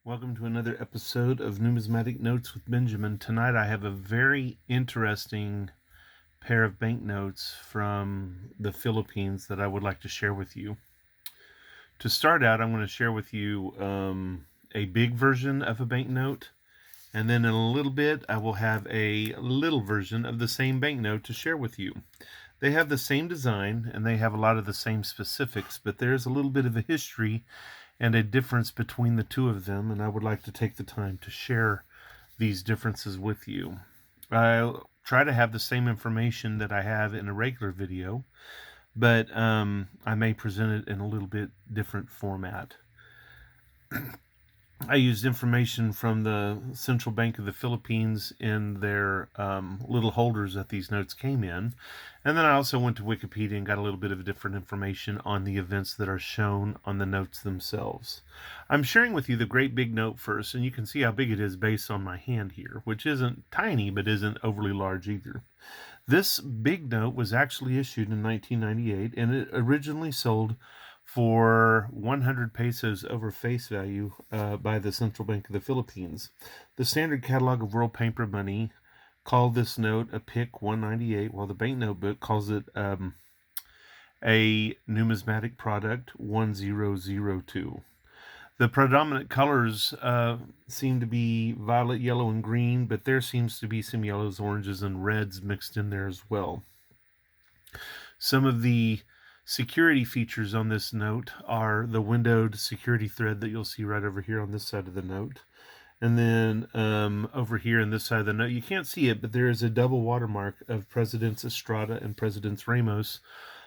Welcome to another episode of Numismatic Notes with Benjamin. Tonight I have a very interesting pair of banknotes from the Philippines that I would like to share with you. To start out, I'm going to share with you a big version of a banknote, and then in a little bit I will have a little version of the same banknote to share with you. They have the same design and they have a lot of the same specifics, but there's a little bit of a history and a difference between the two of them, and I would like to take the time to share these differences with you. I'll try to have the same information that I have in a regular video, but I may present it in a little bit different format. I used information from the Central Bank of the Philippines in their little holders that these notes came in. And then I also went to Wikipedia and got a little bit of different information on the events that are shown on the notes themselves. I'm sharing with you the great big note first, and you can see how big it is based on my hand here, which isn't tiny but isn't overly large either. This big note was actually issued in 1998, and it originally sold for 100 pesos over face value by the Central Bank of the Philippines. The Standard Catalog of World Paper Money called this note a PIC 198, while the banknote book calls it a numismatic product 1002. The predominant colors seem to be violet, yellow, and green, but there seems to be some yellows, oranges, and reds mixed in there as well. Some of the security features on this note are the windowed security thread that you'll see right over here on this side of the note. And then over here on this side of the note, you can't see it, but there is a double watermark of Presidents Estrada and President Ramos,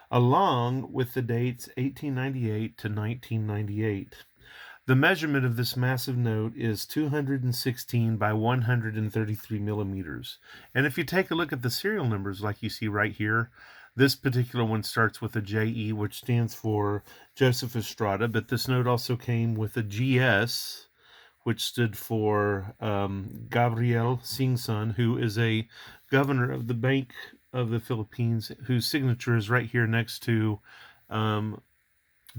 along with the dates 1898 to 1998. The measurement of this massive note is 216 by 133 millimeters. And if you take a look at the serial numbers like you see right here, this particular one starts with a JE, which stands for Joseph Estrada, but this note also came with a GS, which stood for Gabriel Singson, who is a governor of the Bank of the Philippines, whose signature is right here next to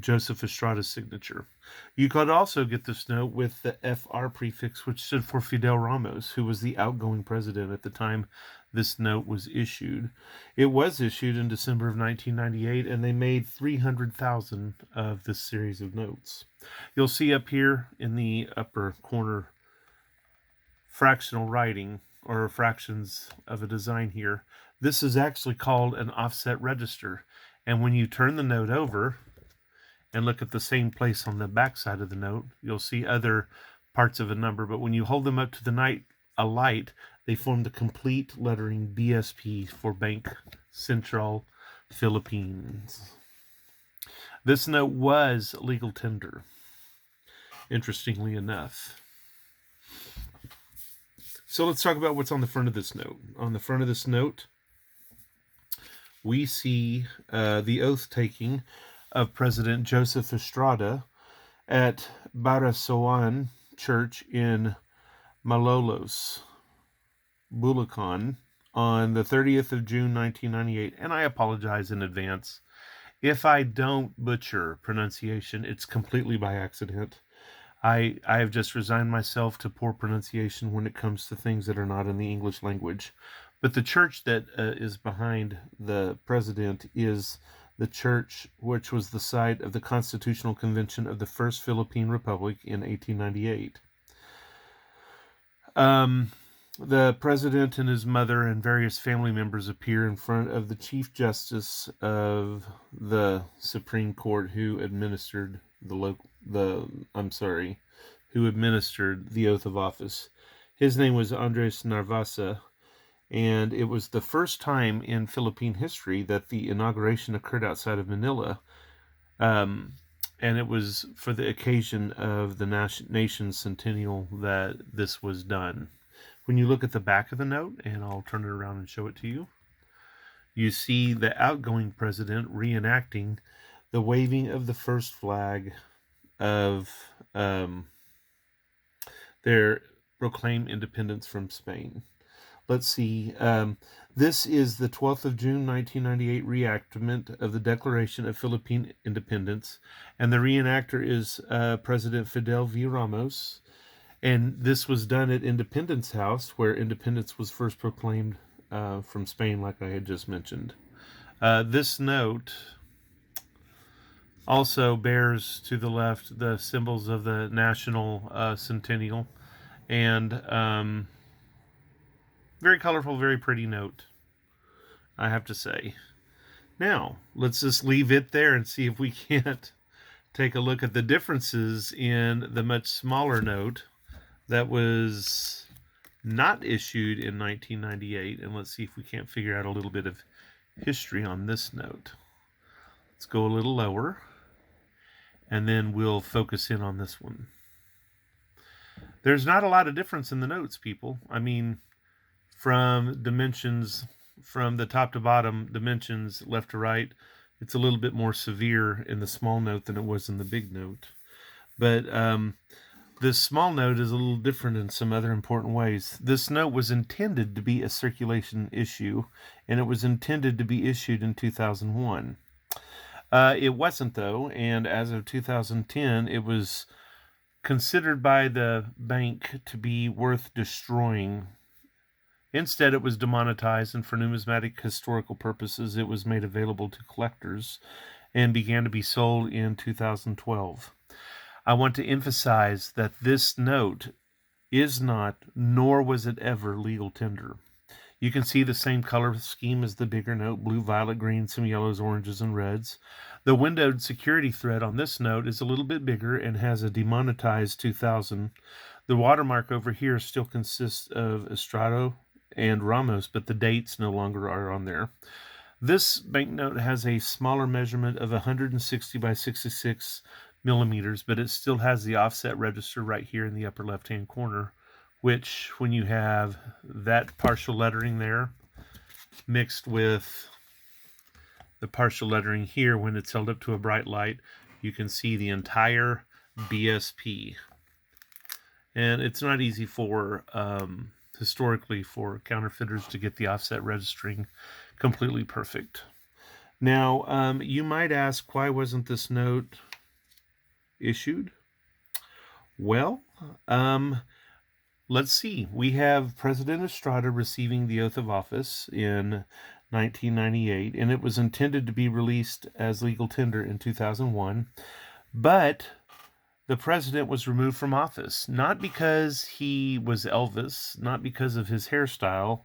Joseph Estrada's signature. You could also get this note with the FR prefix, which stood for Fidel Ramos, who was the outgoing president at the time this note was issued. It was issued in December of 1998, and they made 300,000 of this series of notes. You'll see up here in the upper corner fractional writing, or fractions of a design here. This is actually called an offset register, and when you turn the note over and look at the same place on the back side of the note, you'll see other parts of a number, but when you hold them up to a light, they form the complete lettering BSP for Bank Central Philippines. This note was legal tender, interestingly enough. So let's talk about what's on the front of this note. On the front of this note, we see the oath-taking of President Joseph Estrada at Barasoan Church in Malolos, Bulacan, on the 30th of June, 1998. And I apologize in advance. If I don't butcher pronunciation, it's completely by accident. I have just resigned myself to poor pronunciation when it comes to things that are not in the English language. But the church that is behind the president is the church which was the site of the Constitutional Convention of the First Philippine Republic in 1898. The president and his mother and various family members appear in front of the Chief Justice of the Supreme Court, who administered the oath of office. His name was Andres Narvasa, and it was the first time in Philippine history that the inauguration occurred outside of Manila, and it was for the occasion of the nation's Centennial that this was done. When you look at the back of the note, and I'll turn it around and show it to you, you see the outgoing president reenacting the waving of the first flag of their proclaimed independence from Spain. Let's see. This is the 12th of June, 1998 re-enactment of the Declaration of Philippine Independence, and the reenactor is President Fidel V. Ramos, And this was done at Independence House, where independence was first proclaimed from Spain, like I had just mentioned. This note also bears to the left the symbols of the national Centennial, and very colorful, very pretty note, I have to say. Now, let's just leave it there and see if we can't take a look at the differences in the much smaller note that was not issued in 1998. And let's see if we can't figure out a little bit of history on this note. Let's go a little lower, and then we'll focus in on this one. There's not a lot of difference in the notes, people. I mean, from dimensions, from the top to bottom, dimensions left to right, it's a little bit more severe in the small note than it was in the big note. But this small note is a little different in some other important ways. This note was intended to be a circulation issue, and it was intended to be issued in 2001. It wasn't, though, and as of 2010, it was considered by the bank to be worth destroying. Instead, it was demonetized, and for numismatic historical purposes, it was made available to collectors and began to be sold in 2012. I want to emphasize that this note is not, nor was it ever, legal tender. You can see the same color scheme as the bigger note: blue, violet, green, some yellows, oranges, and reds. The windowed security thread on this note is a little bit bigger and has a demonetized 2000. The watermark over here still consists of Estrada and Ramos, but the dates no longer are on there. This banknote has a smaller measurement of 160 by 66 millimeters, but it still has the offset register right here in the upper left-hand corner, which, when you have that partial lettering there mixed with the partial lettering here, when it's held up to a bright light, you can see the entire BSP. And it's not easy for, historically, for counterfeiters to get the offset registering completely perfect. Now, you might ask, why wasn't this note issued? Well, let's see. We have President Estrada receiving the oath of office in 1998, and it was intended to be released as legal tender in 2001. But the president was removed from office, not because he was Elvis, not because of his hairstyle,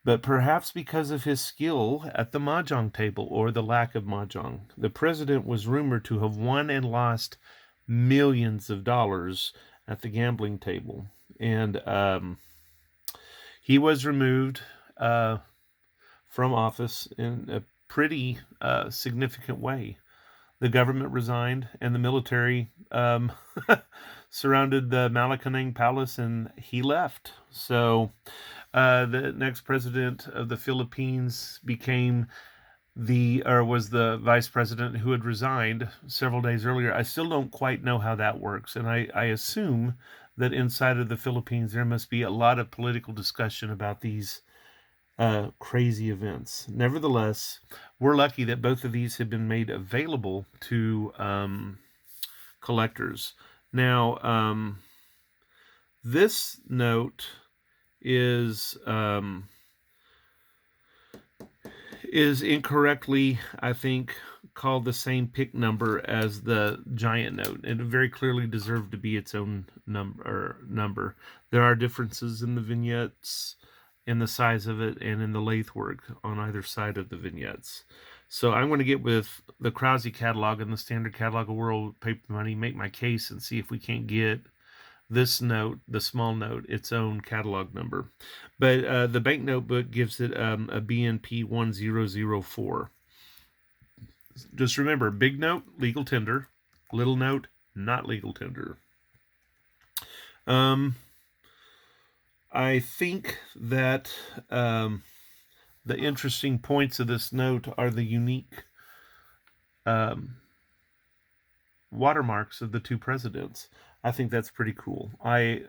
but perhaps because of his skill at the mahjong table, or the lack of mahjong. The president was rumored to have won and lost millions of dollars at the gambling table, and he was removed from office in a pretty significant way. The government resigned, and the military surrounded the Malacanang Palace, and he left. So the next president of the Philippines was the vice president who had resigned several days earlier. I still don't quite know how that works, and I assume that inside of the Philippines there must be a lot of political discussion about these crazy events. Nevertheless, we're lucky that both of these have been made available to collectors. Now, this note is incorrectly, I think, called the same pick number as the giant note, and it very clearly deserved to be its own number. There are differences in the vignettes, in the size of it, and in the lathe work on either side of the vignettes. So I'm going to get with the Krause catalog and the Standard Catalog of World Paper Money, make my case, and see if we can't get this note, the small note, its own catalog number. But the banknote book gives it a BNP 1004. Just remember, big note, legal tender; little note, not legal tender. I think that the interesting points of this note are the unique watermarks of the two presidents. I think that's pretty cool. I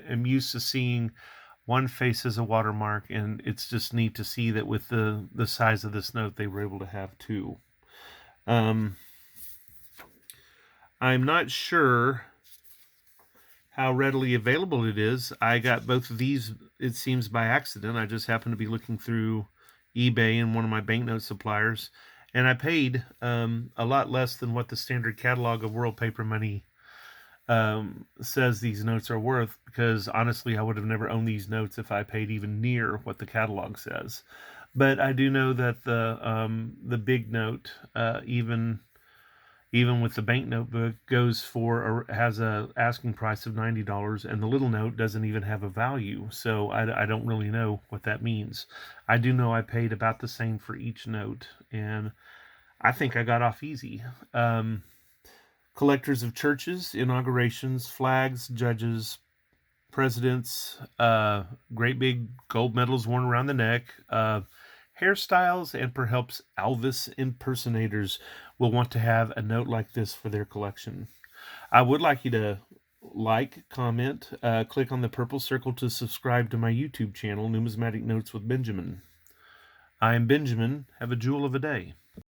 am used to seeing one face as a watermark, and it's just neat to see that with the size of this note, they were able to have two. I'm not sure how readily available it is. I got both of these, it seems, by accident. I just happened to be looking through eBay and one of my banknote suppliers, and I paid a lot less than what the standard catalog of World Paper Money says these notes are worth, because honestly I would have never owned these notes if I paid even near what the catalog says. But I do know that the big note, even with the banknote book, goes for, or has a asking price of $90, and the little note doesn't even have a value. So I don't really know what that means. I do know I paid about the same for each note, and I think I got off easy. Collectors of churches, inaugurations, flags, judges, presidents, great big gold medals worn around the neck, hairstyles, and perhaps Elvis impersonators will want to have a note like this for their collection. I would like you to like, comment, click on the purple circle to subscribe to my YouTube channel, Numismatic Notes with Benjamin. I am Benjamin. Have a jewel of a day.